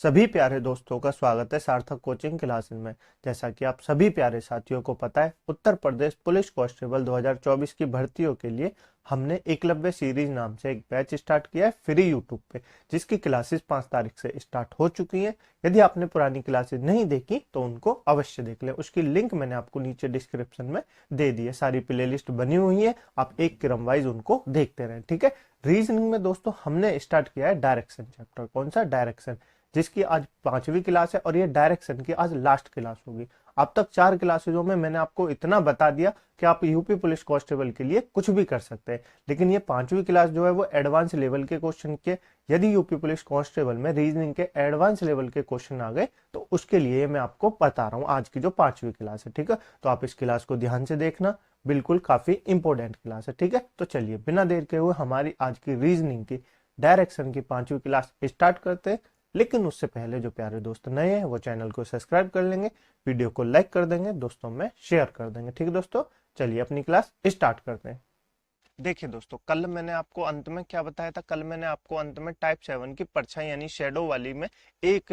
सभी प्यारे दोस्तों का स्वागत है सार्थक कोचिंग क्लासेस में। जैसा कि आप सभी प्यारे साथियों को पता है, उत्तर प्रदेश पुलिस कांस्टेबल 2024 की भर्तियों के लिए हमने एकलव्य सीरीज नाम से एक बैच स्टार्ट किया है फ्री यूट्यूब पे, जिसकी क्लासेस 5 तारीख से स्टार्ट हो चुकी हैं। यदि आपने पुरानी क्लासेस नहीं देखी तो उनको अवश्य देख लें। उसकी लिंक मैंने आपको नीचे डिस्क्रिप्शन में दे दी है। सारी प्लेलिस्ट बनी हुई है, आप एक क्रम वाइज उनको देखते रहें, ठीक है। रीजनिंग में दोस्तों हमने स्टार्ट किया है डायरेक्शन चैप्टर। कौन सा? डायरेक्शन, जिसकी आज 5वीं क्लास है और ये डायरेक्शन की आज लास्ट क्लास होगी। अब तक 4 क्लासेजों में मैंने आपको इतना बता दिया कि आप यूपी पुलिस कांस्टेबल के लिए कुछ भी कर सकते हैं, लेकिन ये 5वीं क्लास जो है वो एडवांस लेवल के क्वेश्चन के, यदि यूपी पुलिस कांस्टेबल में रीजनिंग के एडवांस लेवल के क्वेश्चन आ गए तो उसके लिए मैं आपको बता रहा हूँ आज की जो 5वीं क्लास है, ठीक है। तो आप इस क्लास को ध्यान से देखना, बिल्कुल काफी इंपॉर्टेंट क्लास है, ठीक है। तो चलिए बिना देर के हुए हमारी आज की रीजनिंग की डायरेक्शन की 5वीं क्लास स्टार्ट करते हैं। लेकिन उससे पहले जो प्यारे दोस्त नए हैं वो चैनल को सब्सक्राइब कर लेंगे, वीडियो को लाइक कर देंगे, दोस्तों में शेयर कर देंगे, ठीक है दोस्तों। चलिए अपनी क्लास स्टार्ट करते हैं। देखिए दोस्तों, कल मैंने आपको अंत में क्या बताया था? कल मैंने आपको अंत में टाइप 7 की परछाई यानी शेडो वाली में एक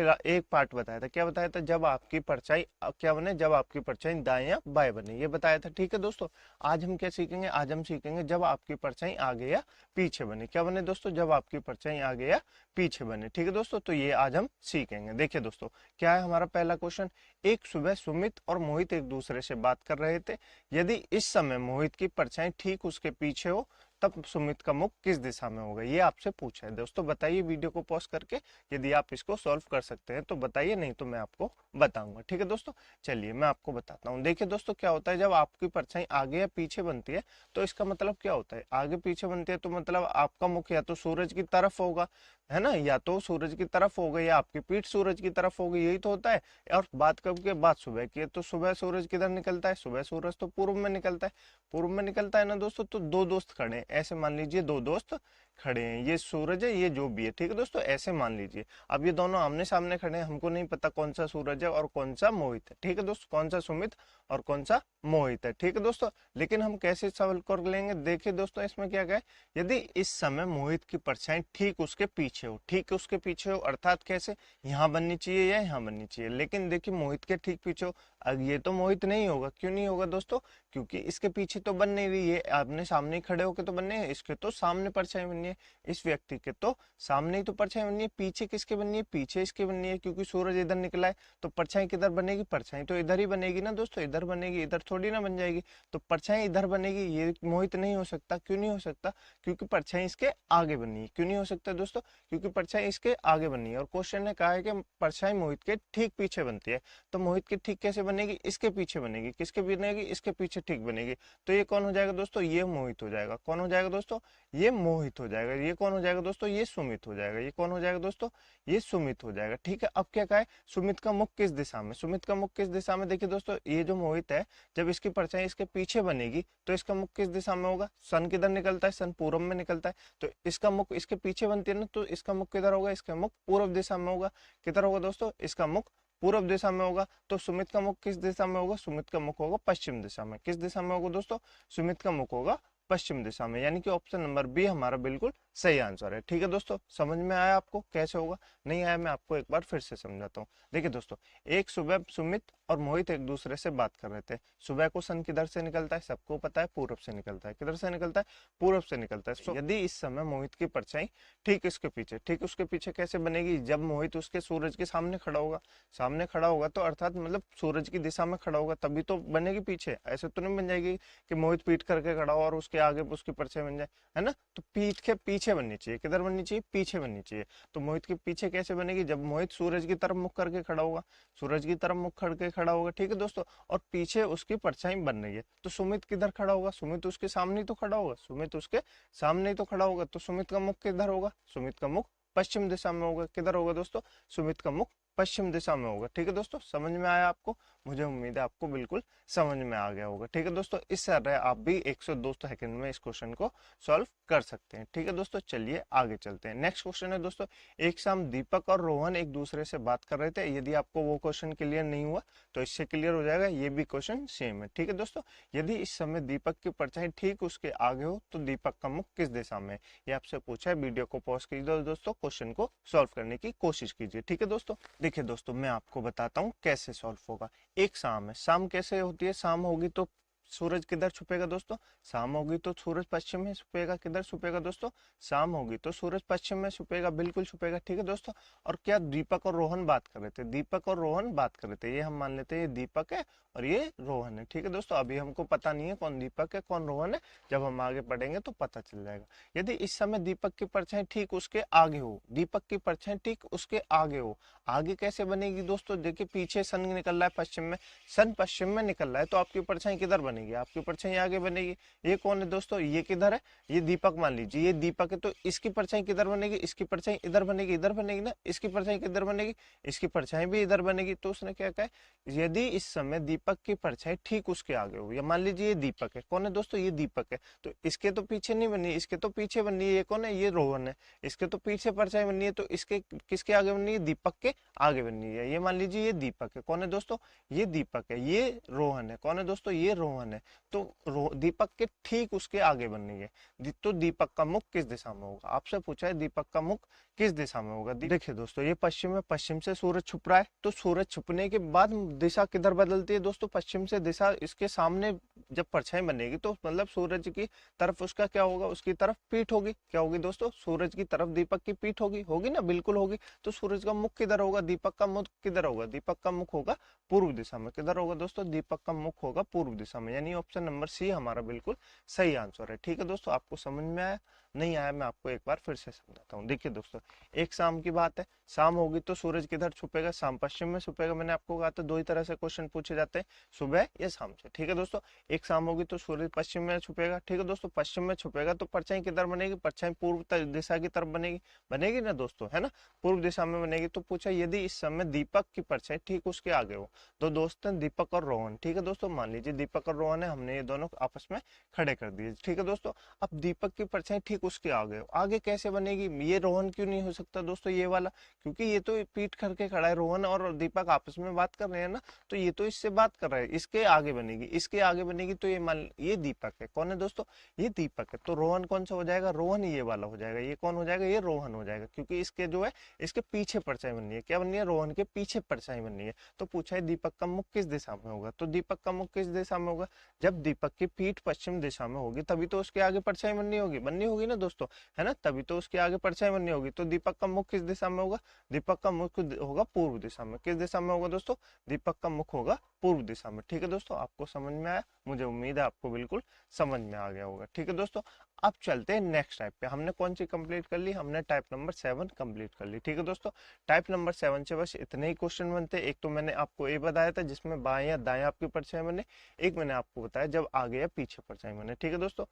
पार्ट बताया था। क्या बताया था? जब आपकी परछाई क्या बने, जब आपकी परछाई दाएं या बाएं बने, ये बताया था, ठीक है दोस्तों। आज हम क्या सीखेंगे? आज हम सीखेंगे जब आपकी परछाई आगे या पीछे बने। क्या बने दोस्तों? जब आपकी परछाई आगे या पीछे बने, ठीक है दोस्तों। तो ये आज हम सीखेंगे। देखिए दोस्तों, क्या है हमारा पहला क्वेश्चन। एक सुबह सुमित और मोहित एक दूसरे से बात कर रहे थे। यदि इस समय मोहित की परछाई ठीक उसके पीछे हो तब सुमित का मुख किस दिशा में होगा? ये आपसे पूछा है दोस्तों। बताइए वीडियो को पॉज करके, यदि आप इसको सॉल्व कर सकते हैं तो बताइए, नहीं तो मैं आपको बताऊंगा, ठीक है दोस्तों। चलिए मैं आपको बताता हूँ। देखिए दोस्तों, क्या होता है जब आपकी परछाई आगे या पीछे बनती है तो इसका मतलब क्या होता है? आगे पीछे बनती है तो मतलब आपका मुख या तो सूरज की तरफ होगा, है ना, या तो सूरज की तरफ होगा या आपकी पीठ सूरज की तरफ होगी, यही तो होता है। और बात कब की? बात सुबह की है, तो सुबह सूरज किधर निकलता है? सुबह सूरज तो पूर्व में निकलता है, पूर्व में निकलता है ना दोस्तों। तो दो दोस्त खड़े हैं, ऐसे मान लीजिए दो दोस्त खड़े हैं, ये सूरज है ये जो भी है, ठीक है दोस्तों, ऐसे मान लीजिए। अब ये दोनों आमने सामने खड़े हैं, हमको नहीं पता कौन सा सूरज है और कौन सा मोहित है, ठीक है दोस्तों, कौन सा सुमित और कौन सा मोहित है, ठीक है दोस्तों। लेकिन हम कैसे सवाल कर लेंगे? देखिए दोस्तों, इसमें क्या है, यदि इस समय मोहित की परछाई ठीक उसके पीछे हो, ठीक उसके पीछे हो अर्थात कैसे? यहाँ बननी चाहिए या यहाँ बननी चाहिए, लेकिन देखिए मोहित के ठीक पीछे हो। अब ये तो मोहित नहीं होगा। क्यों नहीं होगा दोस्तों? क्योंकि इसके पीछे तो बन नहीं रही है, आपने सामने ही खड़े होके तो बनने है, इसके तो सामने परछाई बननी है, इस व्यक्ति के तो सामने ही तो परछाई बननी है। पीछे किसके बननी है? पीछे इसके बननी है, क्योंकि सूरज इधर निकला है तो परछाई किधर बनेगी? परछाई तो इधर ही बनेगी ना दोस्तों, इधर बनेगी, इधर थोड़ी ना बन जाएगी। तो परछाई इधर बनेगी, ये मोहित नहीं हो सकता। क्यों नहीं हो सकता? क्योंकि परछाई इसके आगे बननी है। क्यों नहीं हो सकता दोस्तों? क्योंकि परछाई इसके आगे बननी है और क्वेश्चन ने कहा है कि परछाई मोहित के ठीक पीछे बनती है। तो मोहित की ठीक कैसे बनेगी? इसके पीछे बनेगी। किसके बनेगी? इसके पीछे ठीक बनेगी। तो ये कौन हो जाएगा दोस्तों? ये मोहित हो जाएगा। कौन हो जाएगा दोस्तों? ये मोहित हो जाएगा। ये कौन हो जाएगा दोस्तों? ये सुमित हो जाएगा। ये कौन हो जाएगा दोस्तों? ये सुमित हो जाएगा, ठीक है। अब क्या कहा है? सुमित का मुख किस दिशा में? सुमित का मुख किस दिशा में? देखिए दोस्तों, ये जो मोहित है, जब इसकी परछाई इसके पीछे बनेगी तो इसका मुख किस दिशा में होगा? सन किधर निकलता है? सन पूर्व में निकलता है। तो इसका मुख इसके पीछे बनती है ना, तो इसका मुख किधर होगा? इसका मुख पूर्व दिशा में होगा। किधर होगा दोस्तों? इसका मुख पूर्व दिशा में होगा। तो सुमित का मुख किस दिशा में होगा? सुमित का मुख होगा पश्चिम दिशा में। किस दिशा में होगा दोस्तों? सुमित का मुख होगा पश्चिम दिशा में, यानी कि ऑप्शन नंबर बी हमारा बिल्कुल सही आंसर है, ठीक है दोस्तों। समझ में आया आपको कैसे होगा? नहीं आया मैं आपको एक बार फिर से समझाता हूँ। देखिए दोस्तों, एक सुबह सुमित और मोहित एक दूसरे से बात कर रहे थे। सुबह को सन किधर से निकलता है? सबको पता है, पूर्व से निकलता है। किधर से निकलता है? पूर्व से निकलता है। यदि इस समय मोहित की परछाई ठीक इसके पीछे, ठीक उसके पीछे कैसे बनेगी? जब मोहित उसके सूरज के सामने खड़ा होगा, सामने खड़ा होगा तो अर्थात मतलब सूरज की दिशा में खड़ा होगा, तभी तो बनेगी पीछे। ऐसे तो नहीं बन जाएगी कि मोहित पीठ करके खड़ा हो और उसके आगे उसकी परछाई बन जाए, है ना। तो पीठ के पीछे बननी चाहिए। किधर बननी चाहिए? पीछे बननी चाहिए। तो मोहित के पीछे कैसे बनेगी? जब मोहित सूरज की तरफ मुख करके खड़ा होगा, सूरज की तरफ मुख करके खड़ा होगा, ठीक है दोस्तों, और पीछे उसकी परछाई बन रही है। तो सुमित किधर खड़ा होगा? सुमित उसके सामने ही तो खड़ा होगा, सुमित उसके सामने ही तो खड़ा होगा। तो सुमित का मुख किधर होगा? सुमित का मुख पश्चिम दिशा में होगा। किधर होगा दोस्तों? सुमित का मुख पश्चिम दिशा में होगा। ठीक है दोस्तों, समझ में आया आपको? मुझे उम्मीद है आपको बिल्कुल समझ में आ गया होगा। ठीक है दोस्तों, इस तरह आप भी 102 सेकंड में इस क्वेश्चन को सॉल्व कर सकते हैं। ठीक है दोस्तों, चलिए आगे चलते हैं। नेक्स्ट क्वेश्चन है दोस्तों, एक शाम दीपक और रोहन एक दूसरे से बात कर रहे थे। यदि आपको वो क्वेश्चन क्लियर नहीं हुआ तो इससे क्लियर हो जाएगा, ये भी क्वेश्चन सेम है। ठीक है दोस्तों, यदि इस समय दीपक की परछाई ठीक उसके आगे हो तो दीपक का मुख किस दिशा में है? ये आपसे पूछा है। वीडियो को पॉज कीजिए दोस्तों, क्वेश्चन को सॉल्व करने की कोशिश कीजिए। ठीक है दोस्तों, देखिए दोस्तों, मैं आपको बताता हूँ कैसे सॉल्व होगा। एक शाम है, शाम कैसे होती है? शाम होगी तो सूरज किधर छुपेगा दोस्तों? शाम होगी तो सूरज पश्चिम में छुपेगा। किधर छुपेगा दोस्तों? शाम होगी तो सूरज पश्चिम में छुपेगा, बिल्कुल छुपेगा। ठीक है दोस्तों, और क्या दीपक और रोहन बात कर रहे थे? दीपक और रोहन बात कर रहे थे, ये हम मान लेते हैं ये दीपक है और ये रोहन है। ठीक है दोस्तों, अभी हमको पता नहीं है कौन दीपक है कौन रोहन है, जब हम आगे पढ़ेंगे तो पता चल जाएगा। यदि इस समय दीपक की परछाई ठीक उसके आगे हो, दीपक की परछाई ठीक उसके आगे हो, आगे कैसे बनेगी दोस्तों? देखिए पीछे सन निकल रहा है पश्चिम में, सन पश्चिम में निकल रहा है, तो आपकी परछाई किधर बनेगी? आपकी परछाई आगे बनेगी। ये कौन है दोस्तों? ये किधर है? ये दीपक मान लीजिए, ये दीपक है, तो इसकी परछाई किधर बनेगी? इसकी परछाई इधर बनेगी, इधर बनेगी ना। इसकी परछाई किधर बनेगी? इसकी परछाई भी इधर बनेगी। तो उसने क्या कहा, यदि इस समय दीपक की परछाई ठीक उसके आगे हो, या मान लीजिए ये दीपक है, कौन है दोस्तों? ये दीपक है, तो इसके तो पीछे नहीं बनी, इसके तो पीछे बनी है। ये कौन है? ये रोहन है, इसके तो पीछे परछाई बनी है, तो इसके किसके आगे बनी है? दीपक के आगे बनी है। ये मान लीजिए ये दीपक है, कौन है दोस्तों? ये दीपक है, ये रोहन है, कौन है दोस्तों? ये रोहन है, तो दीपक के ठीक उसके आगे बननी है। तो दीपक का मुख किस दिशा में होगा? आपसे पूछा है दीपक का मुख किस दिशा में होगा। देखिए दोस्तों, ये पश्चिम में, पश्चिम से सूरज छुप रहा है, तो सूरज छुपने के बाद दिशा किधर बदलती है दोस्तों? पश्चिम से दिशा इसके सामने जब परछाई बनेगी तो मतलब सूरज की तरफ उसका क्या होगा? उसकी तरफ पीठ होगी। क्या होगी दोस्तों? सूरज की तरफ दीपक की पीठ होगी, होगी ना, बिल्कुल होगी। तो सूरज का मुख किधर होगा? दीपक का मुख किधर होगा? दीपक का मुख होगा पूर्व दिशा में। किधर होगा दोस्तों? दीपक का मुख होगा पूर्व दिशा में, यानी ऑप्शन नंबर सी हमारा बिल्कुल सही आंसर है। ठीक है दोस्तों, आपको समझ में आया? नहीं आया मैं आपको एक बार फिर से समझाता हूँ। देखिए दोस्तों, एक शाम की बात है, शाम होगी तो सूरज किधर छुपेगा? शाम पश्चिम में छुपेगा। मैंने आपको कहा था दो ही तरह से क्वेश्चन पूछे जाते हैं, सुबह या शाम से। ठीक है दोस्तों, एक शाम होगी तो सूरज पश्चिम में छुपेगा। ठीक है दोस्तों, पश्चिम में छुपेगा तो परछाई किधर बनेगी? परछाई पूर्व दिशा की तरफ बनेगी, बनेगी ना दोस्तों, है ना, पूर्व दिशा में बनेगी। तो पूछा यदि इस समय दीपक की परछाई ठीक उसके आगे हो, तो दोस्त हैं दीपक और रोहन। ठीक है दोस्तों, मान लीजिए दीपक और रोहन है, हमने ये दोनों आपस में खड़े कर दिए। ठीक है दोस्तों, अब दीपक की परछाई ठीक उसके आगे हो, आगे कैसे बनेगी? ये रोहन क्यों नहीं हो सकता दोस्तों, ये वाला, क्योंकि ये तो पीठ करके खड़ा है, रोहन और दीपक आपस में बात कर रहे हैं ना, तो ये तो इससे बात कर रहा है, इसके आगे बनेगी, इसके आगे बनेगी। तो ये मान, ये दीपक है, कौन है दोस्तों? ये दीपक है, तो रोहन कौन सा हो जाएगा? रोहन ये वाला हो जाएगा। ये कौन हो जाएगा? ये रोहन हो जाएगा, क्योंकि इसके जो है इसके पीछे परछाई बननी है। क्या बननी है? रोहन के पीछे परछाई बननी है। तो पूछा है दीपक का मुख किस दिशा में होगा, तो दीपक का मुख किस दिशा में होगा? जब दीपक की पीठ पश्चिम दिशा में होगी तभी तो उसके आगे परछाई बननी होगी, बननी होगी ना दोस्तों, है ना, तभी तो उसके आगे परछाई बननी होगी। तो दीपक का मुख किस दिशा में होगा? दीपक का मुख होगा पूर्व दिशा में। किस दिशा में होगा दोस्तों? दीपक का मुख होगा पूर्व दिशा में। ठीक है दोस्तों, आपको समझ में आया? मुझे उम्मीद है आपको बिल्कुल समझ में आ गया होगा। ठीक है दोस्तों, अब चलते हैं नेक्स्ट टाइप पे। हमने कौन सी कंप्लीट कर ली? हमने टाइप नंबर 7 कंप्लीट कर ली। ठीक है दोस्तों, टाइप नंबर 7 से बस इतने ही क्वेश्चन बनते हैं। एक तो मैंने आपको ये बताया था जिसमें बाएं या दाएं आपकी परछाई बने, एक मैंने आपको बताया जब आगे या पीछे परछाई बने। ठीक है दोस्तों,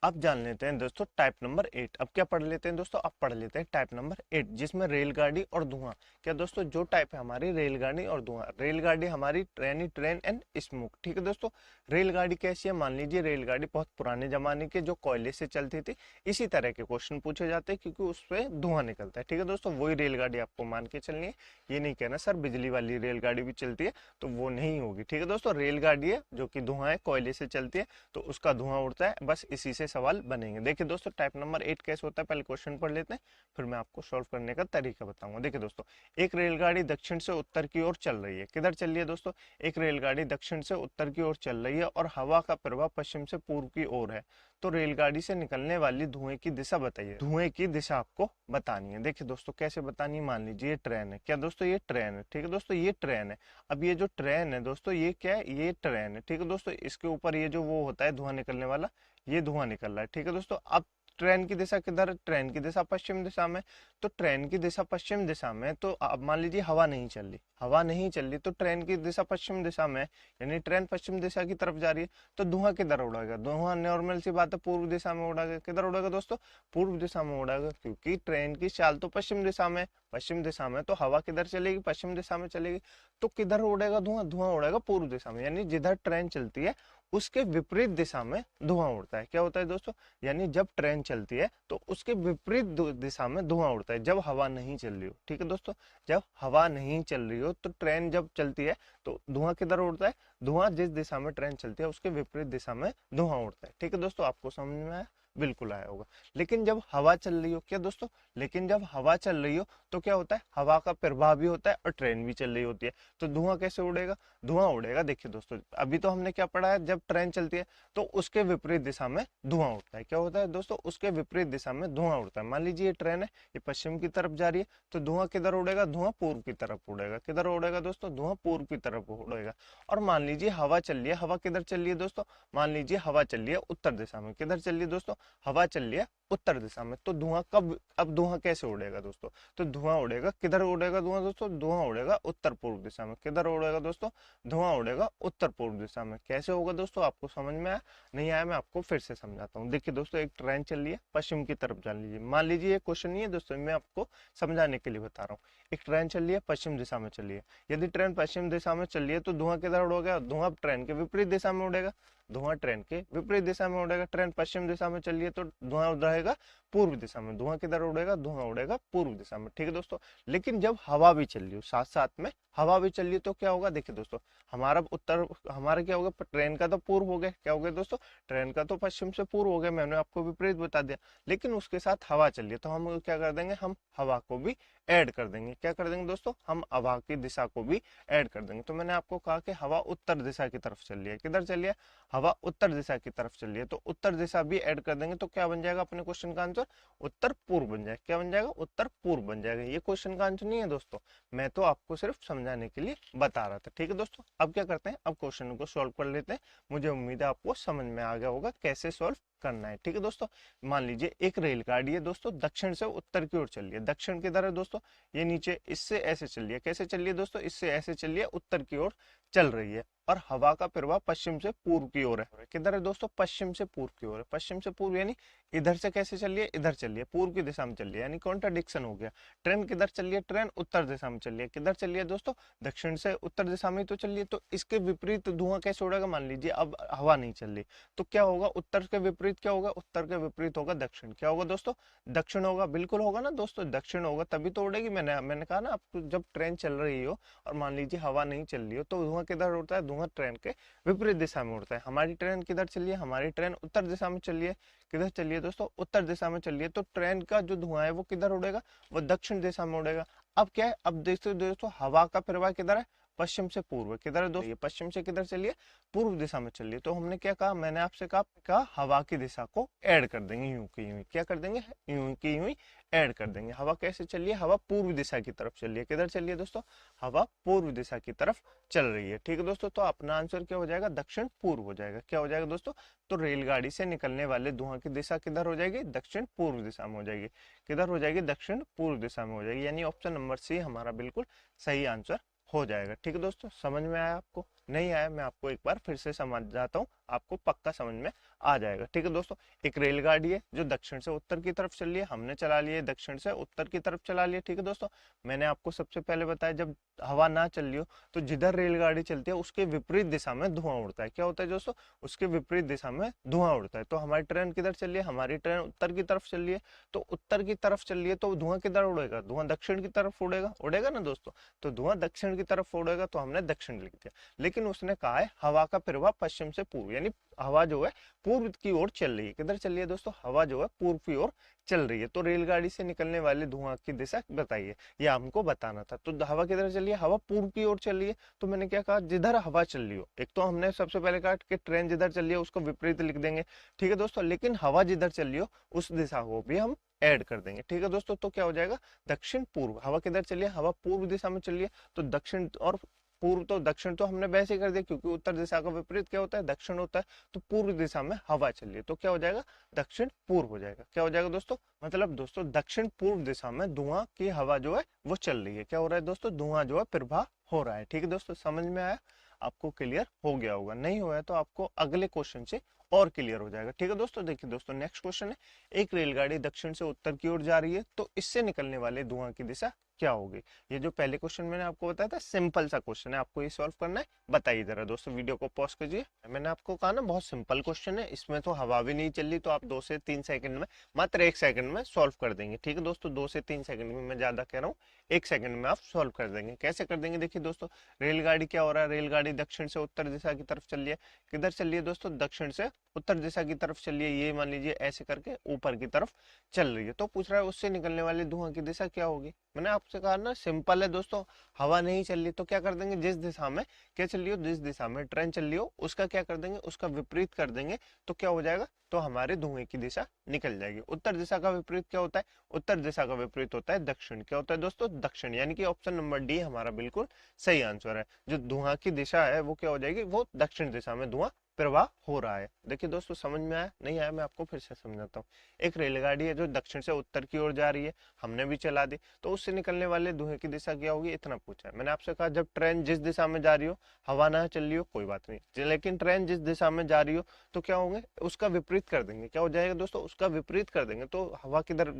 अब जान लेते हैं दोस्तों टाइप नंबर 8। अब क्या पढ़ लेते हैं दोस्तों? अब पढ़ लेते हैं टाइप नंबर 8, जिसमें रेलगाड़ी और धुआं। क्या दोस्तों, जो टाइप है हमारी रेलगाड़ी और धुआं। रेलगाड़ी हमारी ट्रेन एंड स्मोक। ठीक है दोस्तों, रेलगाड़ी कैसी है? मान लीजिए रेलगाड़ी बहुत पुराने जमाने के, जो कोयले से चलती थी। इसी तरह के क्वेश्चन पूछे जाते हैं क्योंकि उससे धुआं निकलता है। ठीक है दोस्तों, वही रेलगाड़ी आपको मान के चलनी है। ये नहीं कहना सर बिजली वाली रेलगाड़ी भी चलती है, तो वो नहीं होगी। ठीक है दोस्तों, रेलगाड़ी है जो कि धुआं है, कोयले से चलती है, तो उसका धुआं उड़ता है। बस इसी से सवाल बनेंगे। देखिए दोस्तों, टाइप नंबर 8 कैसे होता है, पहले क्वेश्चन पढ़ लेते हैं, फिर मैं आपको सॉल्व करने का तरीका बताऊंगा। देखिए दोस्तों, एक रेलगाड़ी दक्षिण से उत्तर की ओर चल रही है। किधर चल रही है दोस्तों? एक रेलगाड़ी दक्षिण से उत्तर की ओर चल रही है और हवा का प्रवाह पश्चिम से पूर्व की ओर है। तो रेलगाड़ी से निकलने वाली धुएं की दिशा बताइए। धुएं की दिशा आपको बतानी है। देखिए दोस्तों, कैसे बतानी है? मान लीजिए ये ट्रेन है। क्या दोस्तों? ये ट्रेन है। ठीक है दोस्तों, ये ट्रेन है। अब ये जो ट्रेन है दोस्तों, ये क्या है? ये ट्रेन है। ठीक है दोस्तों, इसके ऊपर ये जो वो होता है धुआं निकलने वाला, ये धुआं निकल रहा है। ठीक है दोस्तों, अब ट्रेन की दिशा किधर? ट्रेन की दिशा पश्चिम दिशा में। तो ट्रेन की दिशा पश्चिम दिशा में, तो अब मान लीजिए हवा नहीं चल रही, हवा नहीं चल रही, तो ट्रेन की दिशा पश्चिम दिशा में, यानी ट्रेन पश्चिम दिशा की तरफ जा रही है। तो धुआं किधर उड़ेगा? धुआं नॉर्मल सी बात है, पूर्व दिशा में उड़ेगा। किधर उड़ेगा दोस्तों? पूर्व दिशा में उड़ेगा, क्योंकि ट्रेन की चाल तो पश्चिम दिशा में, पश्चिम दिशा में, तो हवा किधर चलेगी, पश्चिम दिशा में चलेगी। तो किधर उड़ेगा धुआं, धुआं उड़ेगा पूर्व दिशा में, यानी जिधर ट्रेन चलती है उसके विपरीत दिशा में धुआं उड़ता है। क्या होता है दोस्तों, यानी जब ट्रेन चलती है तो उसके विपरीत दिशा में धुआं उड़ता है, जब हवा नहीं चल रही हो। ठीक है दोस्तों, जब हवा नहीं चल रही हो तो ट्रेन जब चलती है तो धुआं किधर उड़ता है, धुआं जिस दिशा में ट्रेन चलती है उसके विपरीत दिशा में धुआं उड़ता है। ठीक है दोस्तों, आपको समझ में आया, बिल्कुल आया होगा। लेकिन जब हवा चल रही हो, क्या दोस्तों, लेकिन जब हवा चल रही हो तो क्या होता है, हवा का प्रवाह भी होता है और ट्रेन भी चल रही होती है, तो धुआं कैसे उड़ेगा, धुआं उड़ेगा। देखिए दोस्तों, अभी तो हमने क्या पढ़ा है, जब ट्रेन चलती है तो उसके विपरीत दिशा में धुआं उड़ता है। क्या होता है दोस्तों, उसके विपरीत दिशा में धुआं उड़ता है। मान लीजिए ये ट्रेन है, ये पश्चिम की तरफ जा रही है, तो धुआं किधर उड़ेगा, धुआं पूर्व की तरफ उड़ेगा। किधर उड़ेगा दोस्तों, धुआं पूर्व की तरफ उड़ेगा। और मान लीजिए हवा चल रही है, हवा किधर चल रही है दोस्तों, मान लीजिए हवा चल रही है उत्तर दिशा में। किधर चल रही है दोस्तों, हवा चल रही है उत्तर दिशा में, तो धुआं कब, अब धुआं कैसे उड़ेगा दोस्तों, तो धुआं उड़ेगा, किधर उड़ेगा धुआं दोस्तों, धुआं उड़ेगा उत्तर पूर्व दिशा में। किधर उड़ेगा दोस्तों, धुआं उड़ेगा उत्तर पूर्व दिशा में। कैसे होगा दोस्तों, आपको समझ में आया, नहीं आया, मैं आपको फिर से समझाता हूँ। देखिए दोस्तों, एक ट्रेन चल रही है पश्चिम की तरफ, जान लीजिए, मान लीजिए ये क्वेश्चन नहीं है दोस्तों, मैं आपको समझाने के लिए बता रहा हूँ। एक ट्रेन चल रही है पश्चिम दिशा में चल रही है, यदि ट्रेन पश्चिम दिशा में चल रही है तो धुआं किधर उड़ेगा, धुआं ट्रेन के विपरीत दिशा में उड़ेगा, धुआं ट्रेन के विपरीत दिशा में उड़ेगा। ट्रेन पश्चिम दिशा में चल रही है तो धुआं उड़ेगा पूर्व दिशा में, धुआं किधर उड़ेगा, धुआं उड़ेगा पूर्व दिशा में। ठीक है दोस्तों, लेकिन जब हवा भी चल रही हो, साथ साथ में हवा भी चल रही है, तो क्या होगा, देखिए दोस्तों, हमारा उत्तर, हमारा क्या होगा, ट्रेन का तो पूर्व हो गया, क्या हो गया दोस्तों, ट्रेन का तो पश्चिम से पूर्व हो गया, मैंने आपको विपरीत बता दिया। लेकिन उसके साथ हवा चल रही है, तो हम क्या कर देंगे, हम हवा को भी ऐड कर देंगे। क्या कर देंगे दोस्तों, हम हवा की दिशा को भी ऐड कर देंगे। तो मैंने आपको कहा कि हवा उत्तर दिशा की तरफ चल रही है, किधर चल रही है, हवा उत्तर दिशा की तरफ चल रही है, तो उत्तर दिशा भी ऐड कर देंगे। तो क्या बन जाएगा अपने क्वेश्चन का आंसर, उत्तर पूर्व बन जाएगा। क्या बन जाएगा, उत्तर पूर्व बन जाएगा। ये क्वेश्चन का आंसर नहीं है दोस्तों, मैं तो आपको सिर्फ समझाने के लिए बता रहा था। ठीक है दोस्तों, अब क्या करते हैं, अब क्वेश्चन को सॉल्व कर लेते हैं। मुझे उम्मीद है आपको समझ में आ गया होगा कैसे सॉल्व करना है। ठीक है दोस्तों, मान लीजिए एक रेलगाड़ी है दोस्तों, दक्षिण से उत्तर की ओर चल रही है। दक्षिण किधर है दोस्तों, ये नीचे इससे ऐसे चल रही है, कैसे चल रही है दोस्तों, इससे ऐसे चल रही है, उत्तर की ओर चल रही है। और हवा का प्रवाह पश्चिम से पूर्व की ओर है। किधर है दोस्तों, पश्चिम से पूर्व की ओर है। पश्चिम से पूर्व यानी इधर से कैसे चल रही है, इधर चल रही है, पूर्व की दिशा में चल रही है, यानी कॉन्ट्राडिक्शन हो गया। ट्रेन किधर चल रही है, ट्रेन उत्तर दिशा में चल रही है। किधर चल रही है दोस्तों, दक्षिण से उत्तर दिशा में तो चल रही है, तो इसके विपरीत धुआं कैसे उड़ेगा। मान लीजिए अब हवा नहीं चल रही, तो क्या होगा, उत्तर के विपरीत क्या होगा, उत्तर के विपरीत होगा दक्षिण। क्या होगा दोस्तों, दक्षिण होगा, बिल्कुल होगा ना दोस्तों, दक्षिण होगा, तभी तो उड़ेगी। मैंने कहा ना आपको, जब ट्रेन चल रही हो और मान लीजिए हवा नहीं चल रही हो, तो धुआं किधर उड़ता है, धुआं ट्रेन के विपरीत दिशा में उड़ता है। हमारी ट्रेन किधर चल रही है, हमारी ट्रेन उत्तर दिशा में चल रही है। किधर चल रही है दोस्तों, उत्तर दिशा में चल रही है, तो ट्रेन का जो धुआं है वो किधर उड़ेगा, वो दक्षिण दिशा में उड़ेगा। अब क्या है, अब देखते दोस्तों, हवा का प्रवाह किधर है, पश्चिम से पूर्व। किधर है दोस्तों, ये पश्चिम से किधर चलिए, पूर्व दिशा में चलिए। तो हमने क्या कहा, मैंने आपसे कहा हवा की दिशा को ऐड कर देंगे, यूं की यूं। क्या कर देंगे, यूं की यूं ऐड कर देंगे। हवा कैसे चलिए, हवा पूर्व दिशा की तरफ चलिए। किधर चलिए दोस्तों, हवा पूर्व दिशा की तरफ चल रही है। ठीक है दोस्तों, तो अपना आंसर क्या हो जाएगा, दक्षिण पूर्व हो जाएगा। क्या हो जाएगा दोस्तों, तो रेलगाड़ी से निकलने वाले धुआं की दिशा किधर हो जाएगी, दक्षिण पूर्व दिशा में हो जाएगी। किधर हो जाएगी, दक्षिण पूर्व दिशा में हो जाएगी, यानी ऑप्शन नंबर सी हमारा बिल्कुल सही आंसर हो जाएगा। ठीक है दोस्तों, समझ में आया आपको, नहीं आया मैं आपको एक बार फिर से समझ जाता हूँ, आपको पक्का समझ में आ जाएगा। ठीक है दोस्तों, एक रेलगाड़ी है जो दक्षिण से उत्तर की तरफ चल रही है, हमने चला लिया दक्षिण से उत्तर की तरफ चला लिया। ठीक है दोस्तों, मैंने आपको सबसे पहले बताया जब हवा ना चल रही हो तो जिधर रेलगाड़ी चलती है उसके विपरीत दिशा में धुआं उड़ता है। क्या होता है दोस्तों, उसके विपरीत दिशा में धुआं उड़ता है। तो हमारी ट्रेन किधर चल रही है, हमारी ट्रेन उत्तर की तरफ चल रही है, तो उत्तर की तरफ चल रही है तो धुआं किधर उड़ेगा, धुआं दक्षिण की तरफ उड़ेगा, उड़ेगा ना दोस्तों, तो धुआं दक्षिण की तरफ उड़ेगा, तो हमने दक्षिण लिख दिया। लेकिन उसने कहा है हवा का प्रवाह पश्चिम से पूर्व, यानी हवा जो है पूर्व की ओर चल रही है। किधर चल रही है दोस्तों, हवा जो है पूर्व की ओर चल रही है। तो रेलगाड़ी से निकलने वाले धुआं की दिशा बताइए, यह हमको बताना था। तो हवा किधर चल रही है, हवा पूर्व की ओर चल रही है, तो मैंने क्या कहा, जिधर हवा चल रही हो। एक तो हमने सबसे पहले कहा कि ट्रेन जिधर चल रही है उसको विपरीत लिख देंगे, ठीक है दोस्तों, लेकिन हवा जिधर चल रही हो उस दिशा को भी हम ऐड कर देंगे। ठीक है दोस्तों, तो क्या हो जाएगा, दक्षिण पूर्व। हवा किधर चल रही है, हवा पूर्व दिशा में चल रही है, तो दक्षिण और पूर्व, तो दक्षिण तो हमने वैसे ही कर दिया क्योंकि उत्तर दिशा का विपरीत क्या होता है, दक्षिण होता है। तो पूर्व दिशा में हवा चल रही है, तो क्या हो जाएगा, दक्षिण पूर्व हो जाएगा। क्या हो जाएगा दोस्तों, मतलब दोस्तों दक्षिण पूर्व दिशा में धुआं की हवा जो है वो चल रही है। क्या हो रहा है दोस्तों, धुआं जो है प्रवाह हो रहा है। ठीक है दोस्तों, समझ में आया, आपको क्लियर हो गया होगा, नहीं हुआ है तो आपको अगले क्वेश्चन से और क्लियर हो जाएगा। ठीक है दोस्तों, देखिए दोस्तों नेक्स्ट क्वेश्चन है, एक रेलगाड़ी दक्षिण से उत्तर की ओर जा रही है, तो इससे निकलने वाले धुआं की दिशा क्या होगी। ये जो पहले क्वेश्चन मैंने आपको बताया था सिंपल सा क्वेश्चन है, आपको ये सॉल्व करना है। बताइए जरा दोस्तों, वीडियो को पॉज कीजिए। मैंने आपको कहा ना बहुत सिंपल क्वेश्चन है, इसमें तो हवा भी नहीं चल रही, तो आप 2 से 3 सेकंड में, मात्र 1 सेकंड में सॉल्व कर देंगे। ठीक है दोस्तों, 2 से 3 सेकंड में, मैं ज्यादा कह रहा हूँ, 1 सेकंड में आप सॉल्व कर देंगे। कैसे कर देंगे देखिए दोस्तों, रेलगाड़ी क्या हो रहा है, रेलगाड़ी दक्षिण से उत्तर दिशा की तरफ चल रही है। किधर चल रही है दोस्तों, दक्षिण से उत्तर दिशा की तरफ चल रही है। ये मान लीजिए ऐसे करके ऊपर की तरफ चल रही है। तो पूछ रहा है उससे निकलने वाले धुआं की दिशा क्या होगी। मैंने आपसे कहा ना सिंपल है दोस्तों, हवा नहीं चल रही तो क्या कर देंगे, जिस दिशा में क्या चल रही हो, जिस दिशा में ट्रेन चल रही हो उसका क्या कर देंगे, उसका विपरीत कर देंगे। तो क्या हो जाएगा, तो हमारे धुएं की दिशा निकल जाएगी। उत्तर दिशा का विपरीत क्या होता है, उत्तर दिशा का विपरीत होता है दक्षिण। क्या होता है दोस्तों, दक्षिण। यानी कि ऑप्शन नंबर डी हमारा बिल्कुल सही आंसर है। जो धुआं की दिशा है वो क्या हो जाएगी, वो दक्षिण दिशा में धुआं प्रवाह हो रहा है। देखिए दोस्तों, समझ में आया नहीं आया, मैं आपको फिर से समझाता हूँ। एक रेलगाड़ी है जो दक्षिण से उत्तर की ओर जा रही है, हमने भी चला दी, तो उससे निकलने वाले धुएं की दिशा क्या होगी, इतना पूछा है। मैंने आपसे कहा जब ट्रेन जिस दिशा में जा रही हो, हवा ना चल रही हो, कोई बात नहीं, लेकिन ट्रेन जिस दिशा में जा रही हो तो क्या होंगे, उसका विपरीत कर देंगे। क्या हो जाएगा दोस्तों, उसका विपरीत कर देंगे। तो हवा किधर,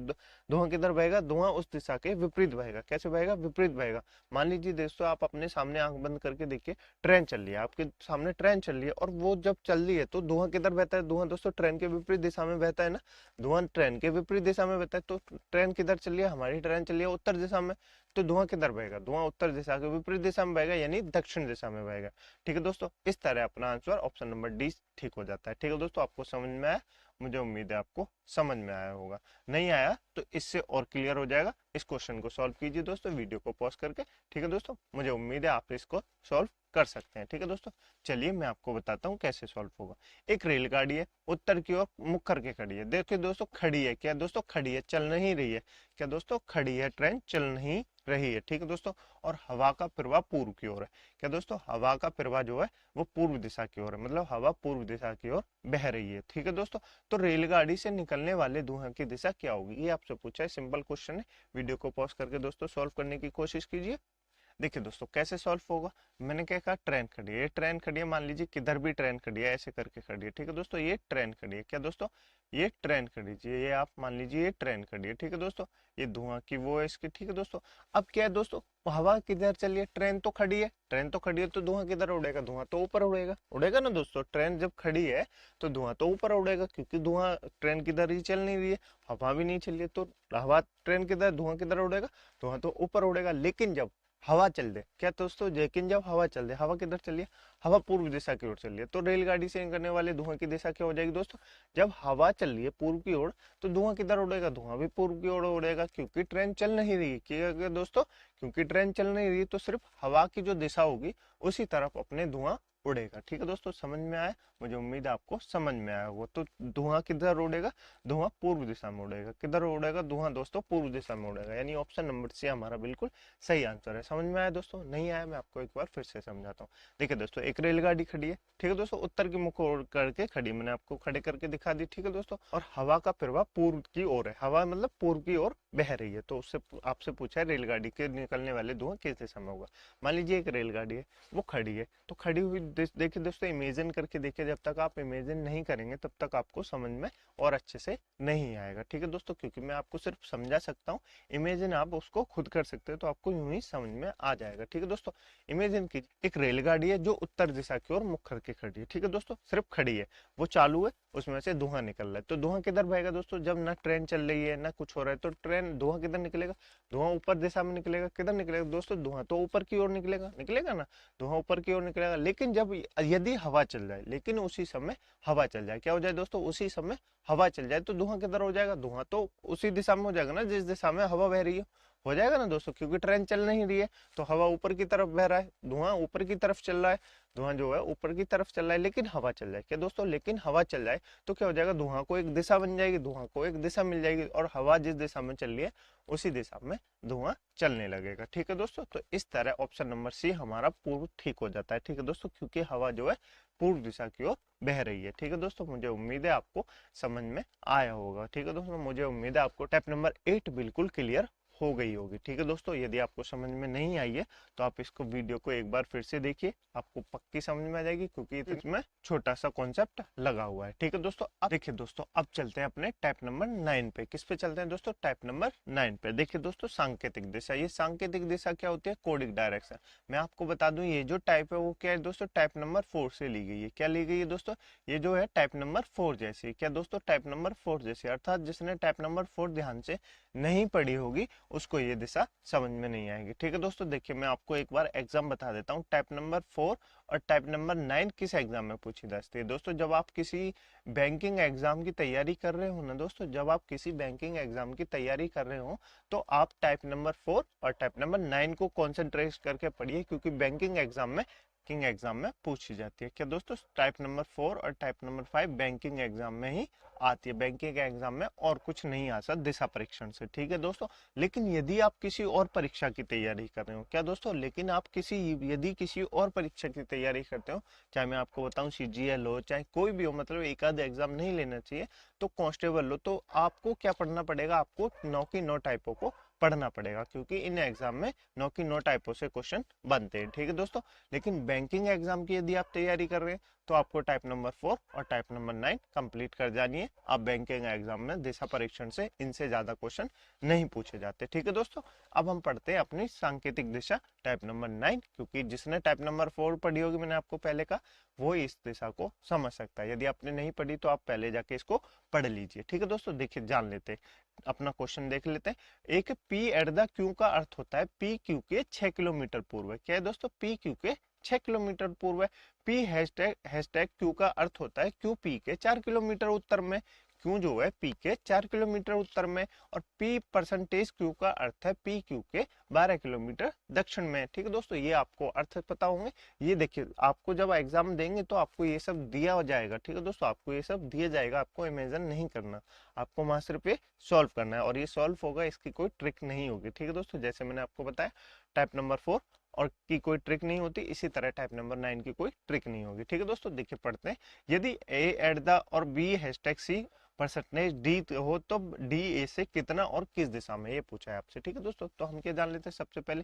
धुआं किधर बहेगा, धुआं उस दिशा के विपरीत बहेगा। कैसे बहेगा, विपरीत बहेगा। मान लीजिए दोस्तों, आप अपने सामने आंख बंद करके देखिए, ट्रेन चल रही है, आपके सामने ट्रेन चल रही है, और वो जब चल रही है तो धुआं किधर बहता है, धुआं दोस्तों ट्रेन के विपरीत दिशा में बहता है ना। धुआं ट्रेन के विपरीत दिशा में बहता है, तो ट्रेन किधर चल रही है, हमारी ट्रेन चल रही है उत्तर दिशा में, तो धुआं किधर बहेगा, धुआं उत्तर दिशा के विपरीत दिशा में बहेगा, यानी दक्षिण दिशा में बहेगा। ठीक है दोस्तों, इस तरह अपना आंसर ऑप्शन नंबर डी ठीक हो जाता है। ठीक है दोस्तों, आपको समझ में आया, मुझे उम्मीद है आपको समझ में आया होगा। नहीं आया तो इससे और क्लियर हो जाएगा। इस क्वेश्चन को सॉल्व कीजिए दोस्तों, वीडियो को पॉज करके। ठीक है दोस्तों, मुझे उम्मीद है आप इसको सॉल्व कर सकते हैं। ठीक है दोस्तों, चलिए मैं आपको बताता हूँ कैसे सॉल्व होगा। एक रेलगाड़ी है, उत्तर की ओर मुख करके खड़ी है। देखिए दोस्तों, खड़ी है, क्या दोस्तों, खड़ी है, चल नहीं रही है। क्या दोस्तों, खड़ी है, ट्रेन चल नहीं रही है। ठीक है दोस्तों, और हवा का प्रवाह पूर्व की ओर है। क्या दोस्तों, हवा का प्रवाह जो है वो पूर्व दिशा की ओर है, मतलब हवा पूर्व दिशा की ओर बह रही है। ठीक है दोस्तों, तो रेलगाड़ी से निकलने वाले धुआं की दिशा क्या होगी, ये आपसे पूछा है, सिंपल क्वेश्चन है। वीडियो को पॉज करके दोस्तों सॉल्व करने की कोशिश कीजिए। देखिए दोस्तों, कैसे सॉल्व होगा, मैंने क्या कहा, ट्रेन खड़ी है, ये ट्रेन खड़ी है, मान लीजिए किधर भी ट्रेन खड़ी है, ऐसे करके खड़ी है। ठीक है दोस्तों, ये ट्रेन खड़ी है। क्या दोस्तों, ये ट्रेन खड़ी है, ये आप मान लीजिए ये ट्रेन खड़ी है। ठीक है दोस्तों, ये धुआं की वो है इसकी। ठीक है दोस्तों, अब क्या है दोस्तों, हवा किधर चलिए, ट्रेन तो खड़ी है, ट्रेन तो खड़ी है, तो धुआं किधर उड़ेगा, धुआं तो ऊपर उड़ेगा, उड़ेगा ना दोस्तों। ट्रेन जब खड़ी है तो धुआं तो ऊपर उड़ेगा, क्योंकि धुआं ट्रेन किधर ही चल नहीं रही है, हवा भी नहीं चल रही है, तो हवा ट्रेन किधर, धुआं किधर उड़ेगा, धुआं तो ऊपर उड़ेगा। लेकिन जब हवा चल दे, क्या दोस्तों, लेकिन जब हवा चल दे, हवा किधर चल रही है, हवा पूर्व दिशा की ओर चल रही है, तो रेलगाड़ी से निकलने वाले धुआं की दिशा क्या हो जाएगी दोस्तों, जब हवा चल रही है पूर्व की ओर, तो धुआं किधर उड़ेगा, धुआं भी पूर्व की ओर उड़ेगा, क्योंकि ट्रेन चल नहीं रही है। क्या दोस्तों, क्योंकि ट्रेन चल नहीं रही, तो सिर्फ हवा की जो दिशा होगी उसी तरफ अपने धुआं उड़ेगा। ठीक है दोस्तों, समझ में आया, मुझे उम्मीद है आपको समझ में आया होगा। तो धुआं किधर उड़ेगा, धुआं पूर्व दिशा में उड़ेगा। किधर उड़ेगा धुआं दोस्तों, पूर्व दिशा में उड़ेगा, यानी ऑप्शन नंबर सी हमारा बिल्कुल सही आंसर है। समझ में आया दोस्तों, नहीं आया मैं आपको एक बार फिर से समझाता हूँ। देखिए दोस्तों, एक रेलगाड़ी खड़ी है, ठीक है दोस्तों, उत्तर की मुख ओर करके खड़ी, मैंने आपको खड़े करके दिखा दी। ठीक है दोस्तों, और हवा का प्रवाह पूर्व की ओर है, हवा मतलब पूर्व की ओर बह रही है, तो उससे आपसे पूछा है रेलगाड़ी के निकलने वाले धुआं किस दिशा में होगा। मान लीजिए एक रेलगाड़ी है, वो खड़ी है, तो खड़ी हुई देखिए दोस्तों, इमेजिन करके देखिए, जब तक आप इमेजिन नहीं करेंगे तब तक आपको समझ में और अच्छे से नहीं आएगा। ठीक है दोस्तों, क्योंकि मैं आपको सिर्फ समझा सकता हूँ, इमेजिन आप उसको खुद कर सकते हो, तो आपको यूं ही समझ में आ जाएगा। ठीक है दोस्तों, इमेजिन कीजिए एक रेलगाड़ी है जो उत्तर दिशा की ओर मुख करके खड़ी है। ठीक है दोस्तों, सिर्फ खड़ी है, वो चालू है, उसमें से धुआं निकल रहा है। तो धुआं किधर बहेगा दोस्तों, जब ना ट्रेन चल रही है ना कुछ हो रहा है, तो ट्रेन धुआं किधर निकलेगा, धुआं ऊपर दिशा में निकलेगा। किधर निकलेगा दोस्तों, धुआं तो ऊपर की ओर निकलेगा, निकलेगा ना, धुआं ऊपर की ओर निकलेगा। लेकिन जब यदि हवा चल जाए, लेकिन उसी समय हवा चल जाए, क्या हो जाए दोस्तों, उसी समय हवा चल जाए, तो धुआं किधर हो जाएगा, धुआं तो उसी दिशा में हो जाएगा ना जिस दिशा में हवा बह रही है, हो जाएगा ना दोस्तों, क्योंकि ट्रेन चल नहीं रही है, तो हवा ऊपर की तरफ बह रहा है, धुआं ऊपर की तरफ चल रहा है, धुआं जो है ऊपर की तरफ चल रहा है, लेकिन हवा चल जाए। क्या दोस्तों, लेकिन हवा चल जाए तो क्या हो जाएगा, धुआं को एक दिशा बन जाएगी, धुआं को एक दिशा मिल जाएगी, और हवा जिस दिशा में चल रही है उसी दिशा में धुआं चलने लगेगा। ठीक है दोस्तों, तो इस तरह ऑप्शन नंबर सी हमारा पूर्व ठीक हो जाता है। ठीक है दोस्तों, क्योंकि हवा जो है पूर्व दिशा की ओर बह रही है। ठीक है दोस्तों, मुझे उम्मीद है आपको समझ में आया होगा। ठीक है दोस्तों, मुझे उम्मीद है आपको स्टेप नंबर 8 बिल्कुल क्लियर हो गई होगी। ठीक है दोस्तों, यदि आपको समझ में नहीं आई है तो आप इसको वीडियो को एक बार फिर से देखिए, आपको पक्की समझ में आ जाएगी, क्योंकि इसमें छोटा सा कॉन्सेप्ट लगा हुआ है। ठीक है दोस्तों, अब देखिए दोस्तों, अब चलते हैं अपने टाइप नंबर 9 पे। किस पे चलते हैं दोस्तों? टाइप नंबर 9 पे। देखिए दोस्तों, सांकेतिक दिशा। ये सांकेतिक दिशा क्या होती है? कोडिक डायरेक्शन। मैं आपको बता दूं, ये जो टाइप है वो क्या है दोस्तों? टाइप नंबर 4 से ली गई है। क्या ली गई है दोस्तों? ये जो है टाइप नंबर 4 जैसी। क्या दोस्तों? टाइप नंबर 4 जैसी। अर्थात जिसने टाइप नंबर 4 ध्यान से नहीं पढ़ी होगी उसको ये दिशा समझ में नहीं आएगी। ठीक है दोस्तों, देखिए मैं आपको एक बार एग्जाम बता देता हूँ। टाइप नंबर 4 और टाइप नंबर 9 किस एग्जाम में पूछी जाती है दोस्तों? जब आप किसी बैंकिंग एग्जाम की तैयारी कर रहे हो ना दोस्तों, जब आप किसी बैंकिंग एग्जाम की तैयारी कर रहे हो तो आप टाइप नंबर 4 और टाइप नंबर 9 को कॉन्सेंट्रेट करके पढ़िए, क्योंकि बैंकिंग एग्जाम में पूछी जाती है। क्या दोस्तों? टाइप नंबर 4 और टाइप नंबर 5 बैंकिंग एग्जाम में ही आती है। बैंकिंग एग्जाम में और कुछ नहीं आ सकता दिशा परीक्षण से। ठीक है दोस्तों, लेकिन यदि आप किसी और परीक्षा की तैयारी कर रहे हो, क्या दोस्तों? लेकिन आप यदि किसी और परीक्षा की तैयारी करते हो, चाहे मैं आपको बताऊं सीजीएल हो चाहे कोई भी हो, मतलब एक आध एग्जाम नहीं लेना चाहिए, तो कांस्टेबल हो, तो आपको क्या पढ़ना पड़ेगा? आपको 9 की 9 टाइपों को पढ़ना पड़ेगा, क्योंकि इन एग्जाम में 9 की 9 टाइपों से क्वेश्चन बनते हैं। ठीक है दोस्तों, लेकिन बैंकिंग एग्जाम की यदि आप तैयारी कर रहे हैं तो आपको टाइप नंबर 4 और टाइप नंबर 9 कंप्लीट कर जानी है। आप बैंकिंग एग्जाम में दिशा परीक्षण से इनसे ज्यादा क्वेश्चन नहीं पूछे जाते। ठीक है दोस्तों, अब हम पढ़ते हैं अपनी सांकेतिक दिशा टाइप नंबर 9, क्योंकि जिसने टाइप नंबर 4 पढ़ी होगी, मैंने आपको पहले कहा, वो इस दिशा को समझ सकता है। यदि आपने नहीं पढ़ी तो आप पहले जाके इसको पढ़ लीजिए। ठीक है दोस्तों, देखिए जान लेते हैं, अपना क्वेश्चन देख लेते हैं। एक पी एट द क्यू का अर्थ होता है पी क्यू के 6 किलोमीटर पूर्व है। क्या है दोस्तों? पी क्यू के 6 किलोमीटर पूर्व है। पी हैशटैग क्यू का अर्थ होता है क्यू पी के 4 किलोमीटर उत्तर में। क्यू जो है पी के 4 किलोमीटर उत्तर में। और पी परसेंटेज क्यू का अर्थ है पी क्यू के 12 किलोमीटर दक्षिण में। ठीक है दोस्तों, ये आपको अर्थ पता होंगे। ये देखिए, आपको जब एग्जाम देंगे तो आपको ये सब दिया हो जाएगा। ठीक है दोस्तों, आपको ये सब दिया जाएगा, आपको इमेजिन नहीं करना, आपको वहां सिर्फ ये सॉल्व करना है, और ये सॉल्व होगा, इसकी कोई ट्रिक नहीं होगी। ठीक है दोस्तों, जैसे मैंने आपको बताया टाइप नंबर 4 और की कोई ट्रिक नहीं होती, इसी तरह टाइप नंबर 9 की कोई ट्रिक नहीं होगी। ठीक है दोस्तों, देखिए पढ़ते हैं। यदि ए एट द और बी हैशटैग सी परसेंटेज डी हो तो डी ए से कितना और किस दिशा में, ये पूछा है आपसे। ठीक है दोस्तों, तो हम क्या जान लेते हैं? सबसे पहले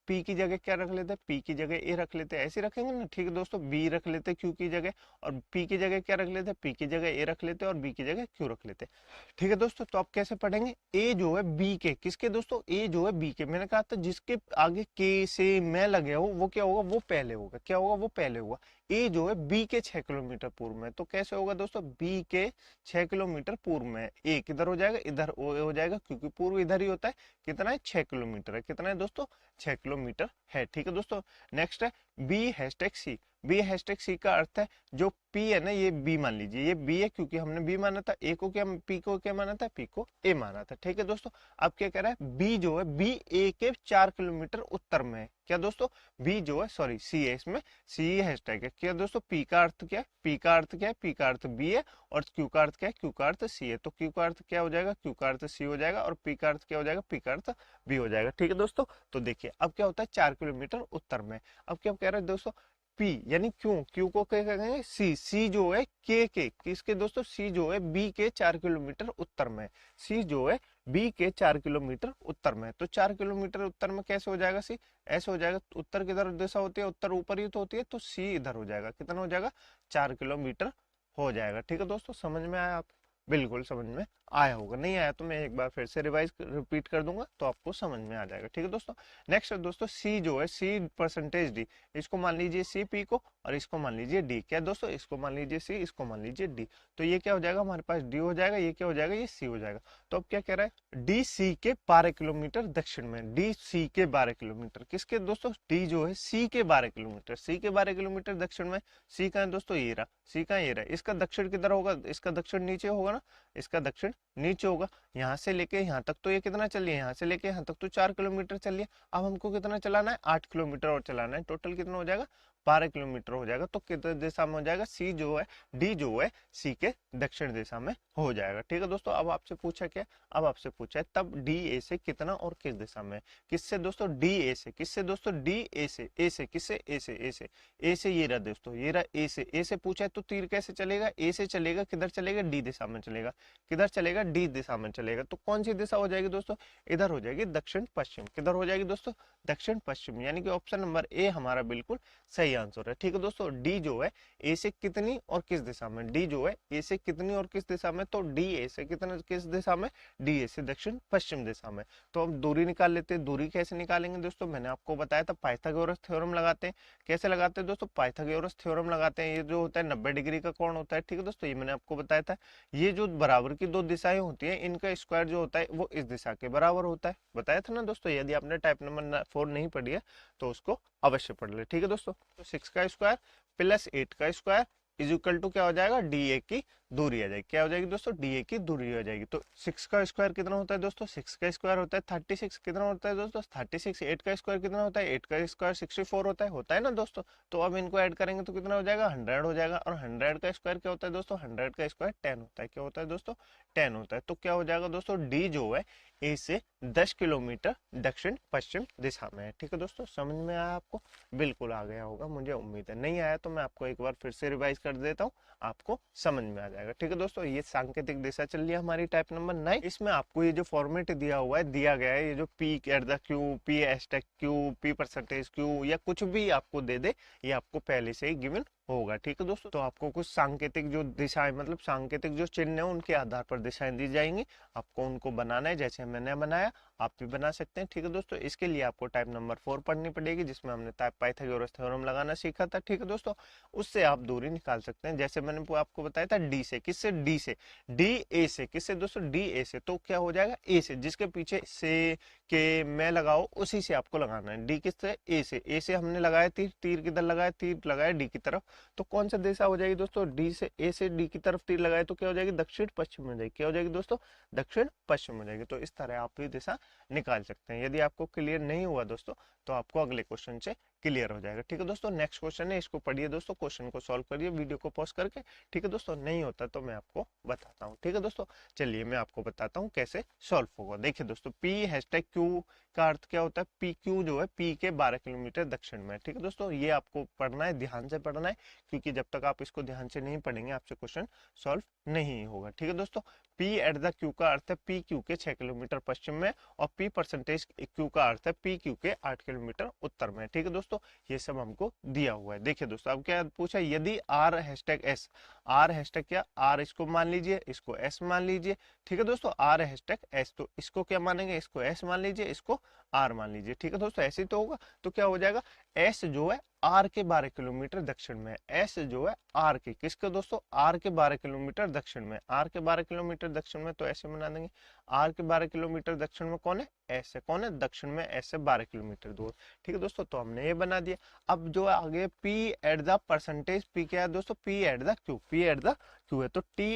पी की जगह क्या रख लेते हैं? पी की जगह ए रख लेते हैं, ऐसे रखेंगे ना। ठीक है दोस्तों, बी रख लेते हैं क्यू की जगह, और पी की जगह क्या रख लेते हैं? पी की जगह ए रख लेते हैं, और बी की जगह क्यू रख लेते हैं। ठीक है दोस्तों, तो आप कैसे पढ़ेंगे? ए जो है बी के, किसके दोस्तों? ए जो है बी के, मैंने कहा था जिसके आगे के से मैं लगे हो वो क्या होगा? वो पहले होगा। क्या होगा? वो पहले होगा। ए जो है बी के 6 किलोमीटर पूर्व में, तो कैसे होगा दोस्तों? बी के 6 किलोमीटर पूर्व में। ए किधर हो जाएगा? इधर हो जाएगा, क्योंकि पूर्व इधर ही होता है। कितना है? 6 किलोमीटर है। कितना है दोस्तों? 6 किलोमीटर है। ठीक है दोस्तों, नेक्स्ट है बी हैशटैग सी। बी हैशटैग सी का अर्थ है जो पी है ना, ये बी मान लीजिए, ये बी है क्योंकि हमने बी माना था। ए को क्या, पी को क्या माना था? पी को ए माना था। ठीक है दोस्तों, अब क्या कह रहा है? बी जो है बी ए के 4 किलोमीटर उत्तर में है। क्या दोस्तों? बी जो है, सॉरी सी है, इसमें सी हैशटैग है। क्या दोस्तों? पी का अर्थ क्या है? पी का अर्थ क्या है? पी का अर्थ बी है, और क्यू का अर्थ क्या है? क्यू का अर्थ सी है। तो क्यू का अर्थ क्या हो जाएगा? क्यू का अर्थ सी हो जाएगा, और पी का अर्थ क्या हो जाएगा? पी का अर्थ बी हो जाएगा। ठीक है दोस्तों, तो देखिए अब क्या होता है? 4 किलोमीटर उत्तर में। अब क्या कह रहे हैं दोस्तों? पी यानी क्यू को क्या कहेंगे? सी जो है के किसके दोस्तों? सी जो है बी के 4 किलोमीटर उत्तर में। सी जो है बी के 4 किलोमीटर उत्तर में, तो 4 किलोमीटर उत्तर में कैसे हो जाएगा? सी ऐसे हो जाएगा। उत्तर किधर दिशा होती है? उत्तर ऊपर ही तो होती है, तो सी इधर हो जाएगा। कितना हो जाएगा? 4 किलोमीटर हो जाएगा। ठीक है दोस्तों, समझ में आया? आप बिल्कुल समझ में आया होगा, नहीं आया तो मैं एक बार फिर से रिपीट कर दूंगा तो आपको समझ में आ जाएगा। ठीक है दोस्तों, नेक्स्ट है दोस्तों सी जो है सी परसेंटेज डी। इसको मान लीजिए सी पी को, और इसको मान लीजिए डी। क्या दोस्तों? इसको मान लीजिए सी, इसको मान लीजिए डी। तो ये क्या हो जाएगा? हमारे पास डी हो जाएगा, ये क्या हो जाएगा? ये सी हो जाएगा। तो अब क्या कह रहा है? डी सी के 12 किलोमीटर दक्षिण में। डी सी के 12 किलोमीटर, किसके दोस्तों? डी जो है सी के 12 किलोमीटर, सी के 12 किलोमीटर दक्षिण में। सी का है दोस्तों? ये रहा, सी का ये रहा। इसका दक्षिण किधर होगा? इसका दक्षिण नीचे होगा ना, इसका दक्षिण नीचे होगा। यहाँ से लेके यहाँ तक तो ये कितना चलिए, यहाँ से लेके यहाँ तक तो 4 किलोमीटर चलिए। अब हमको कितना चलाना है? 8 किलोमीटर और चलाना है। टोटल कितना हो जाएगा? 12 किलोमीटर हो जाएगा, तो किस दिशा में हो जाएगा, सी जो है डी जो है सी के दक्षिण दिशा में हो जाएगा। ठीक है दोस्तों, अब आपसे पूछा क्या, अब आपसे पूछा है तब डी ए से कितना और किस दिशा में, किससे दोस्तों, डी ए से, किससे दोस्तों, डी ए से, ए से किससे, ए से, ए से, ए से ये रहा दोस्तों, ये रहा ए से, ए से पूछा है तो तीर कैसे चलेगा, ए से चलेगा, किधर चलेगा, डी दिशा में चलेगा, किधर चलेगा, डी दिशा में चलेगा, तो कौन सी दिशा हो जाएगी दोस्तों, इधर हो जाएगी दक्षिण पश्चिम, किधर हो जाएगी दोस्तों, दक्षिण पश्चिम, यानी कि ऑप्शन नंबर ए हमारा बिल्कुल सही आंसर है। ठीक है दोस्तों, डी जो है ए से कितनी और किस दिशा में, डी जो है ए से कितनी और किस दिशा में, तो डी ए से कितना किस दिशा में, डी ए से दक्षिण पश्चिम दिशा में। तो अब दूरी निकाल लेते हैं, दूरी कैसे निकालेंगे दोस्तों, मैंने आपको बताया था पाइथागोरस थ्योरम लगाते हैं। कैसे लगाते हैं दोस्तों, पाइथागोरस थ्योरम लगाते हैं, ये जो होता है 90 डिग्री का कोण होता है। ठीक है दोस्तों, ये मैंने आपको बताया था, ये जो बराबर की दो दिशाएं होती है इनका स्क्वायर जो होता है वो इस दिशा के बराबर होता है, बताया था ना दोस्तों। यदि आपने टाइप नंबर 4 नहीं पढ़ी है तो उसको अवश्य पढ़ ले। ठीक है दोस्तों, तो 6 का स्क्वायर प्लस 8 का स्क्वायर इज इक्वल टू क्या हो जाएगा, डी ए की दूरी आ जाएगी, क्या हो जाएगी दोस्तों, डी ए की दूरी हो जाएगी। तो 6 का स्क्वायर कितना होता है दोस्तों, 6 का स्क्वायर होता है 36, कितना होता है दोस्तों 36, 8 का स्क्वायर कितना होता है, 8 का स्क्वायर 64 होता है ना दोस्तों। तो अब इनको ऐड करेंगे तो कितना हो जाएगा, 100 हो जाएगा, और 100 का स्क्वायर क्या होता है दोस्तों, 100 का स्क्वायर 10 होता है, क्या होता है दोस्तों, 10 होता है। तो क्या हो जाएगा दोस्तों, डी जो है ए से 10 किलोमीटर दक्षिण पश्चिम दिशा में है। ठीक है दोस्तों, समझ में आया आपको, बिल्कुल आ गया होगा मुझे उम्मीद है, नहीं आया तो मैं आपको एक बार फिर से रिवाइज कर देता हूँ, आपको समझ में आ जाएगा। ठीक है दोस्तों, ये सांकेतिक दिशा चल रही है हमारी टाइप नंबर 9। इसमें आपको ये जो फॉर्मेट दिया हुआ है, दिया गया है, ये जो P at the Q, P hashtag Q, P percentage Q, या कुछ भी आपको दे दे, ये आपको पहले से ही गिवन होगा। ठीक है दोस्तों, तो आपको कुछ सांकेतिक जो दिशाएं, मतलब सांकेतिक जो चिन्ह है उनके आधार पर दिशाएं दी जाएंगी, आपको उनको बनाना है, जैसे मैंने बनाया आप भी बना सकते हैं। ठीक है दोस्तों, इसके लिए आपको टाइप नंबर 4 पढ़नी पड़ेगी, जिसमें हमने पाइथागोरस थ्योरम लगाना सीखा था। ठीक है दोस्तों, उससे आप दूरी निकाल सकते हैं, जैसे मैंने आपको बताया था डी से, किससे, डी से, डी ए से, किससे दोस्तों, डी ए से, तो क्या हो जाएगा, ए से, जिसके पीछे से के मैं लगाओ उसी से आपको लगाना है, डी किससे, ए से, ए से हमने लगाया तीर, तीर किधर लगाया, तीर लगाया डी की तरफ, तो कौन सा दिशा हो जाएगी दोस्तों, डी से, ए से डी की तरफ तीर लगाए तो क्या हो जाएगी, दक्षिण पश्चिम हो जाएगी, क्या हो जाएगी दोस्तों, दक्षिण पश्चिम हो जाएगी। तो इस तरह आप भी दिशा निकाल सकते हैं। यदि आपको क्लियर नहीं हुआ दोस्तों तो आपको अगले क्वेश्चन से क्लियर हो जाएगा। ठीक है दोस्तों, नेक्स्ट क्वेश्चन है, इसको पढ़िए दोस्तों, क्वेश्चन को सॉल्व करिए वीडियो को पॉज करके। ठीक है दोस्तों, नहीं होता तो मैं आपको बताता हूँ। ठीक है दोस्तों, चलिए मैं आपको बताता हूँ कैसे सॉल्व होगा। देखिए दोस्तों, पी हैशटैग क्यू का अर्थ क्या होता है, पी क्यू जो है पी के 12 किलोमीटर दक्षिण में। ठीक है दोस्तों, ये आपको पढ़ना है, ध्यान से पढ़ना है, क्योंकि जब तक आप इसको ध्यान से नहीं पढ़ेंगे आपसे क्वेश्चन सॉल्व नहीं होगा। ठीक है दोस्तों, पी एट द क्यू का अर्थ है पी क्यू के 6 किलोमीटर पश्चिम में, और पी परसेंटेज क्यू का अर्थ है पी क्यू के 8 किलोमीटर उत्तर में। ठीक है दोस्तों, ये सब हमको दिया हुआ है। देखिए दोस्तों, अब क्या पूछा, यदि R hashtag S, R hashtag क्या, आर इसको मान लीजिए, इसको एस मान लीजिए। ठीक है दोस्तों, आर हैशटैग एस, तो इसको क्या मानेंगे, इसको एस मान लीजिए, इसको आर मान लीजिए। ठीक है दोस्तों, ऐसे ही तो होगा, तो क्या हो जाएगा, एस जो है आर के 12 किलोमीटर दक्षिण में, एस जो है आर के, किसके दोस्तों, आर के 12 किलोमीटर दक्षिण में, आर के 12 किलोमीटर दक्षिण में, तो ऐसे बना देंगे, आर के 12 किलोमीटर दक्षिण में कौन है, एस है, कौन है, दक्षिण में एस से 12 किलोमीटर दूर। ठीक है दोस्तों, तो हमने ये बना दिया। अब जो आगे P at the percentage, P क्या है दोस्तों, P at the Q, P at the Q है, तो टी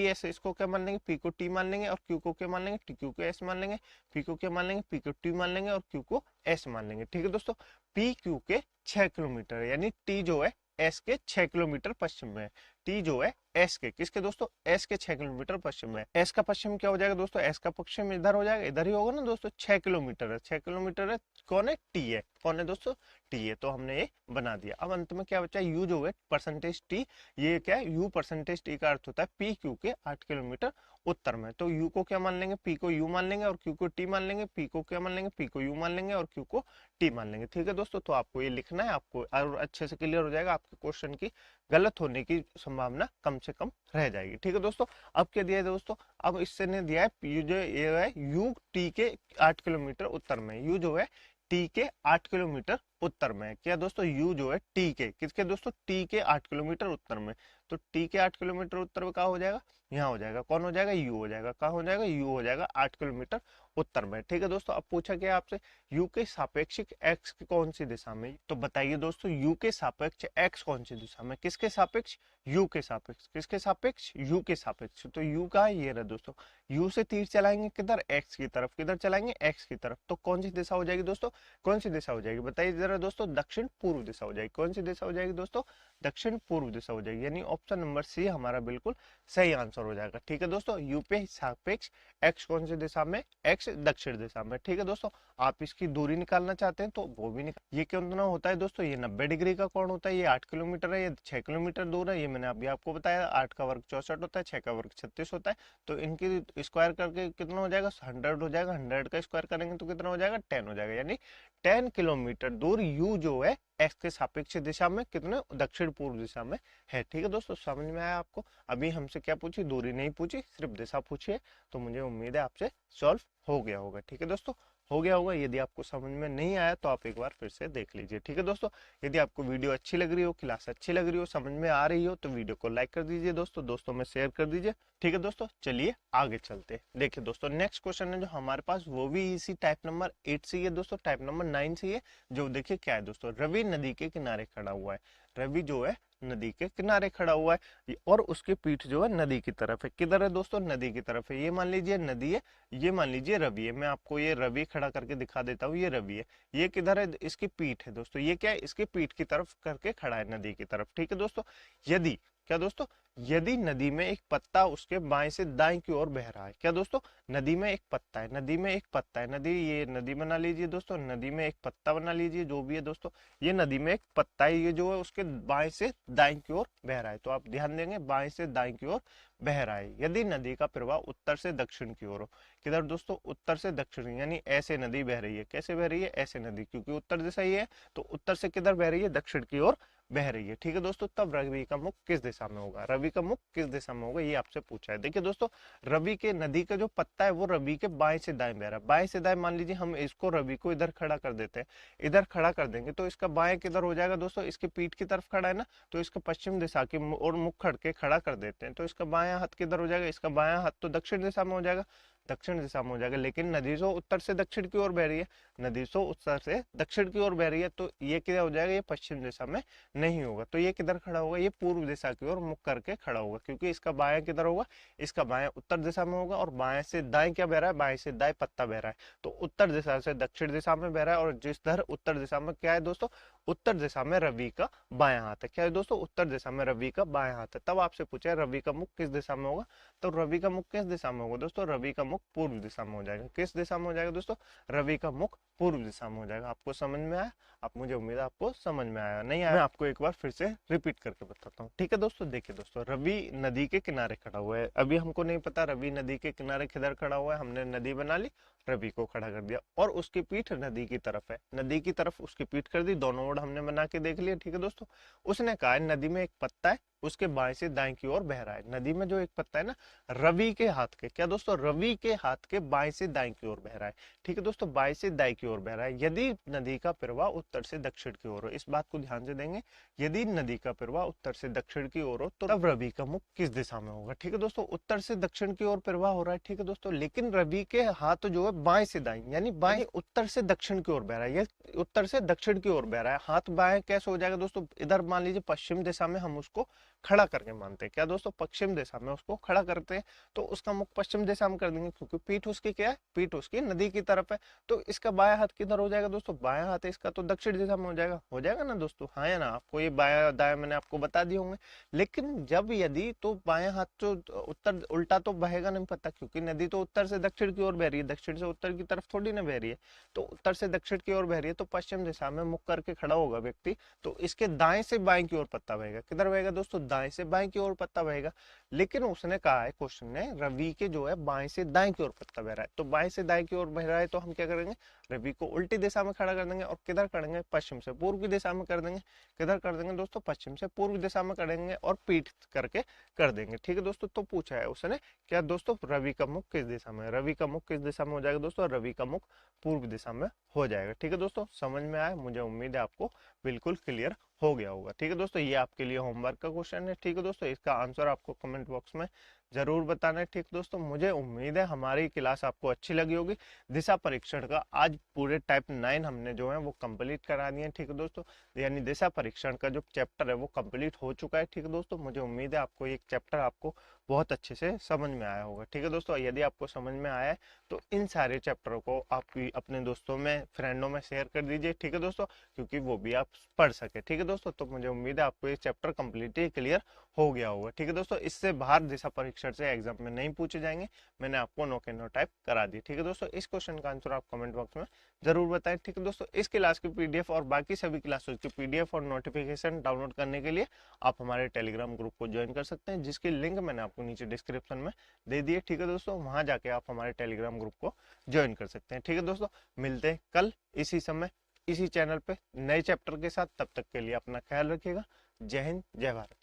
एस इसको क्या मान लेंगे, पी को टी मान लेंगे, और क्यू को क्या मान लेंगे, क्यू को एस मान लेंगे, पी को क्या मान लेंगे, पी को टी मान लेंगे, और क्यू को एस मान लेंगे। ठीक है दोस्तों, पी क्यू के 6 किलोमीटर, यानी टी जो है एस के 6 किलोमीटर पश्चिम में है, टी जो है एस के, किसके दोस्तों, एस के 6 किलोमीटर पश्चिम में। एस का पश्चिम क्या हो जाएगा दोस्तों, एस का पश्चिम इधर हो जाएगा, इधर ही होगा ना दोस्तों, 6 किलोमीटर है, 6 किलोमीटर है, कौन है, टी है, कौन है दोस्तों, टी है, तो हमने ये बना दिया। अब अंत में क्या बचा, यू जो है परसेंटेज टी, ये क्या है, यू परसेंटेज टी का अर्थ होता है पी क्यू के 8 किलोमीटर उत्तर में, तो यू को क्या मान लेंगे, पी को यू मान लेंगे, और क्यू को टी मान लेंगे, पी को क्या मान लेंगे, पी को यू मान लेंगे, और क्यू को टी मान लेंगे। ठीक है दोस्तों, तो आपको ये लिखना है, आपको और अच्छे से क्लियर हो जाएगा, आपके क्वेश्चन की गलत होने की संभावना कम से कम रह जाएगी। ठीक है दोस्तों, अब क्या दिया है दोस्तों, अब इससे ने दिया है यू जो ये है यू टी के 8 किलोमीटर उत्तर में, यू जो है टी के 8 किलोमीटर उत्तर में, क्या दोस्तों, यू जो है टी के, किसके दोस्तों, टी के 8 किलोमीटर उत्तर में, तो टी के 8 किलोमीटर उत्तर में कहा हो जाएगा, यहाँ हो जाएगा, कौन हो जाएगा, यू हो जाएगा, कहाँ हो जाएगा, यू हो जाएगा 8 किलोमीटर उत्तर में। ठीक है दोस्तों, अब पूछा गया आपसे यू के सापेक्षिक एक्स की कौन सी दिशा में, तो बताइए दोस्तों, यू के सापेक्ष एक्स कौन सी दिशा में, किसके सापेक्ष, यू के सापेक्ष, किसके सापेक्ष, यू के सापेक्ष, तो यू का ये रहा दोस्तों, यू से तीर चलाएंगे किधर, एक्स की तरफ, किधर चलाएंगे, एक्स की तरफ, तो कौन सी दिशा हो जाएगी दोस्तों, कौन सी दिशा हो जाएगी बताइए जरा किधर है दोस्तों, दक्षिण पूर्व दिशा हो जाएगी। कौन सी दिशा हो जाएगी दोस्तों, दक्षिण पूर्व दिशा हो जाएगी, यानी ऑप्शन नंबर सी हमारा बिल्कुल सही आंसर हो जाएगा। ठीक है दोस्तों, यूपी सापेक्ष एक्स कौन सी दिशा में, एक्स दक्षिण दिशा में। ठीक है दोस्तों, आप इसकी दूरी निकालना चाहते हैं तो वो भी निकाल। ये कितना होता है दोस्तों, ये 90 डिग्री का कोण होता है, ये 8 किलोमीटर है, ये 6 किलोमीटर दूर है। ये मैंने अभी आपको बताया, 8 का वर्ग 64 होता है, 6 का वर्ग 36 होता है। तो इनकी स्क्वायर करके कितना हो जाएगा, 100 हो जाएगा। 100 का स्क्वायर करेंगे तो कितना हो जाएगा, 10 हो जाएगा, यानी 10 किलोमीटर दूर यू जो है एक्स के सापेक्ष दिशा में कितने, दक्षिण पूर्व दिशा में है। ठीक है दोस्तों, समझ में आया आपको। अभी हमसे क्या पूछी, दूरी नहीं पूछी, सिर्फ दिशा पूछी है। तो मुझे उम्मीद है आपसे सॉल्व हो गया होगा। ठीक है दोस्तों, हो गया होगा। यदि आपको समझ में नहीं आया तो आप एक बार फिर से देख लीजिए। ठीक है दोस्तों, यदि आपको वीडियो अच्छी लग रही हो, क्लास अच्छी लग रही हो, समझ में आ रही हो तो वीडियो को लाइक कर दीजिए दोस्तों, दोस्तों में शेयर कर दीजिए। ठीक है दोस्तों, चलिए आगे चलते हैं। देखिए दोस्तों, नेक्स्ट क्वेश्चन है जो हमारे पास, वो भी इसी टाइप नंबर 8 से है दोस्तों, टाइप नंबर 9 से है। जो देखिए क्या है दोस्तों, रवि नदी के किनारे खड़ा हुआ है। रवि जो है नदी के किनारे खड़ा हुआ है और उसकी पीठ जो है नदी की तरफ है। किधर है दोस्तों, नदी की तरफ है। ये मान लीजिए नदी है, ये मान लीजिए रवि है। मैं आपको ये रवि खड़ा करके दिखा देता हूँ, ये रवि है। ये किधर है, इसकी पीठ है दोस्तों। ये क्या है, इसकी पीठ की तरफ करके खड़ा है, नदी की तरफ। ठीक है दोस्तों, यदि क्या दोस्तों, यदि नदी में एक पत्ता उसके बाएं से दाएं की ओर बह रहा है। क्या दोस्तों, नदी में एक पत्ता है, नदी में एक पत्ता है, नदी, ये नदी बना लीजिए दोस्तों, नदी में एक पत्ता बना लीजिए, जो भी है दोस्तों, ये नदी में एक पत्ता है, ये जो है उसके बाएं से दाएं की ओर बह रहा है। तो आप ध्यान देंगे, बाएं से दाएं की ओर बह रहा है। यदि नदी का प्रवाह उत्तर से दक्षिण की ओर हो। किधर दोस्तों, उत्तर से दक्षिण, यानी ऐसे नदी बह रही है। कैसे बह रही है, ऐसे नदी, क्योंकि उत्तर दिशा ही है तो उत्तर से किधर बह रही है, दक्षिण की ओर बह रही है। ठीक है दोस्तों, तब रवि का मुख किस दिशा में होगा, रवि का मुख किस दिशा में होगा, ये आपसे पूछा है। देखिए दोस्तों, रवि के नदी का जो पत्ता है वो रवि के बाएं से दाएं बह रहा है। बाएं से दाएं मान लीजिए हम इसको, रवि को इधर खड़ा कर देते हैं, इधर खड़ा कर देंगे तो इसका बाएं किधर हो जाएगा दोस्तों, इसके पीठ की तरफ खड़ा है ना, तो इसका पश्चिम दिशा की और मुख करके खड़ा कर देते हैं। तो इसका बायां हाथ किधर हो जाएगा, इसका बायां हाथ तो दक्षिण दिशा में हो जाएगा, दक्षिण दिशा में हो जाएगा। लेकिन नदी तो उत्तर से दक्षिण की ओर बह रही है, नदी तो उत्तर से दक्षिण की ओर बह रही है, तो ये किधर हो जाएगा, ये पश्चिम दिशा में नहीं होगा। तो ये किधर खड़ा होगा, ये पूर्व दिशा की ओर मुख करके खड़ा होगा, क्योंकि इसका बायां किधर होगा, इसका बायां उत्तर दिशा में होगा। और बाएं से दाएं क्या बह रहा है, बाएं से दाएं पत्ता बह रहा है, तो उत्तर दिशा से दक्षिण दिशा में बह रहा है। और जिधर उत्तर दिशा में क्या है दोस्तों, उत्तर दिशा में रवि का बायां हाथ है। क्या है दोस्तों, उत्तर दिशा में रवि का बायां हाथ है। तब आपसे पूछा है रवि का मुख किस दिशा में होगा, तो रवि का मुख किस दिशा में होगा दोस्तों, रवि का मुख पूर्व दिशा में हो जाएगा। किस दिशा में हो जाएगा दोस्तों, रवि का मुख पूर्व दिशा में हो जाएगा। आपको समझ में आया, आप, मुझे उम्मीद है आपको समझ में आया। नहीं आया, मैं आपको एक बार फिर से रिपीट करके बताता हूँ। ठीक है दोस्तों, देखिए दोस्तों, रवि नदी के किनारे खड़ा हुआ है। अभी हमको नहीं पता रवि नदी के किनारे किधर खड़ा हुआ है, हमने नदी बना ली, रवि को खड़ा कर दिया और उसकी पीठ नदी की तरफ है, नदी की तरफ उसकी पीठ कर दी, दोनों ओर हमने बना के देख लिया। ठीक है दोस्तों, उसने कहा है नदी में एक पत्ता है, उसके बाएं से दाएं की ओर बह रहा है। नदी में जो एक पत्ता है ना, रवि के हाथ के, क्या दोस्तों, रवि के हाथ के बाएं से दाएं की ओर बह रहा है। ठीक है दोस्तों, बाएं से दाएं की ओर बह रहा है। यदि नदी का प्रवाह उत्तर से दक्षिण की ओर हो, इस बात को ध्यान से देंगे, यदि नदी का प्रवाह उत्तर से दक्षिण की ओर हो तो तब रवि का मुख किस दिशा में होगा। ठीक है दोस्तों, उत्तर से दक्षिण की ओर प्रवाह हो रहा है। ठीक है दोस्तों, लेकिन रवि के हाथ जो है बाएं से दाएं, यानी बाएं उत्तर से दक्षिण की ओर बह रहा है, ये उत्तर से दक्षिण की ओर बह रहा है। हाथ बाएं कैसे हो जाएगा दोस्तों, इधर मान लीजिए पश्चिम दिशा में हम उसको खड़ा करके मानते हैं। क्या दोस्तों, पश्चिम दिशा में उसको खड़ा करते हैं तो उसका मुख पश्चिम दिशा में कर देंगे, क्योंकि पीठ उसकी क्या है, पीठ उसकी नदी की तरफ है। तो इसका बायां हाथ किधर हो जाएगा दोस्तों, बायां हाथ है इसका तो दक्षिण दिशा में हो जाएगा ना दोस्तों, हाँ या ना। आपको ये बायां दायां मैंने आपको बता दिए होंगे। लेकिन जब यदि, तो बायां हाथ तो उत्तर उल्टा तो बहेगा नहीं पता, क्योंकि नदी तो उत्तर से दक्षिण की ओर बह रही है, दक्षिण से उत्तर की तरफ थोड़ी ना बह रही है। तो उत्तर से दक्षिण की ओर बह रही है तो पश्चिम दिशा में मुख करके खड़ा होगा व्यक्ति, तो इसके दाएं से बाएं की ओर पत्ता बहेगा। किधर बहेगा दोस्तों, दाएं से बाएं की ओर पत्ता बहेगा। लेकिन उसने कहा है क्वेश्चन ने, रवि के जो है बाएं से दाएं की ओर पत्ता बह रहा है, तो बाएं से दाएं की ओर बह रहा है तो हम क्या करेंगे, रवि को उल्टी दिशा में खड़ा कर देंगे और किधर करेंगे, पश्चिम से पूर्व की दिशा में कर देंगे। किधर कर देंगे दोस्तों, पश्चिम से पूर्व दिशा में करेंगे और पीठ करके कर देंगे। ठीक है दोस्तों, तो पूछा है उसने क्या दोस्तों, रवि का मुख किस दिशा में, रवि का मुख किस दिशा में हो जाएगा दोस्तों, रवि का मुख पूर्व दिशा में हो जाएगा। ठीक है दोस्तों, समझ में आया, मुझे उम्मीद है आपको बिल्कुल क्लियर हो गया होगा। ठीक है दोस्तों, ये आपके लिए होमवर्क का क्वेश्चन है। ठीक है दोस्तों, इसका आंसर आपको कमेंट बॉक्स में जरूर बताना। ठीक दोस्तों, मुझे उम्मीद है हमारी क्लास आपको अच्छी लगी होगी। दिशा परीक्षण का आज पूरे टाइप 9 हमने जो है वो कंप्लीट करा दिए। ठीक है दोस्तों, यानी दिशा परीक्षण का जो चैप्टर है वो कंप्लीट हो चुका है। ठीक है दोस्तों, मुझे उम्मीद है आपको एक चैप्टर आपको बहुत अच्छे से समझ में आया होगा। ठीक है दोस्तों, यदि आपको समझ में आया है तो इन सारे चैप्टरों को आप अपने दोस्तों में, फ्रेंडों में शेयर कर दीजिए। ठीक है दोस्तों, क्योंकि वो भी आप पढ़ सके। ठीक है दोस्तों, तो मुझे उम्मीद है आपको ये चैप्टर कंप्लीटली क्लियर हो गया होगा। ठीक है दोस्तों, इससे बाहर दिशा परीक्षण से एग्जाम में नहीं पूछे जाएंगे, मैंने आपको नो के नो टाइप करा दी। ठीक है दोस्तों, इस क्वेश्चन का आंसर आप कमेंट बॉक्स में जरूर बताएं। ठीक है दोस्तों, इस क्लास की पीडीएफ और बाकी सभी क्लासों की पीडीएफ और नोटिफिकेशन डाउनलोड करने के लिए आप हमारे टेलीग्राम ग्रुप को ज्वाइन कर सकते हैं, जिसकी लिंक मैंने आपको नीचे डिस्क्रिप्शन में दे दी है। ठीक है दोस्तों, वहां जाके आप हमारे टेलीग्राम ग्रुप को ज्वाइन कर सकते हैं। ठीक है दोस्तों, मिलते हैं कल इसी समय इसी चैनल पे नए चैप्टर के साथ। तब तक के लिए अपना ख्याल रखिएगा। जय हिंद, जय भारत।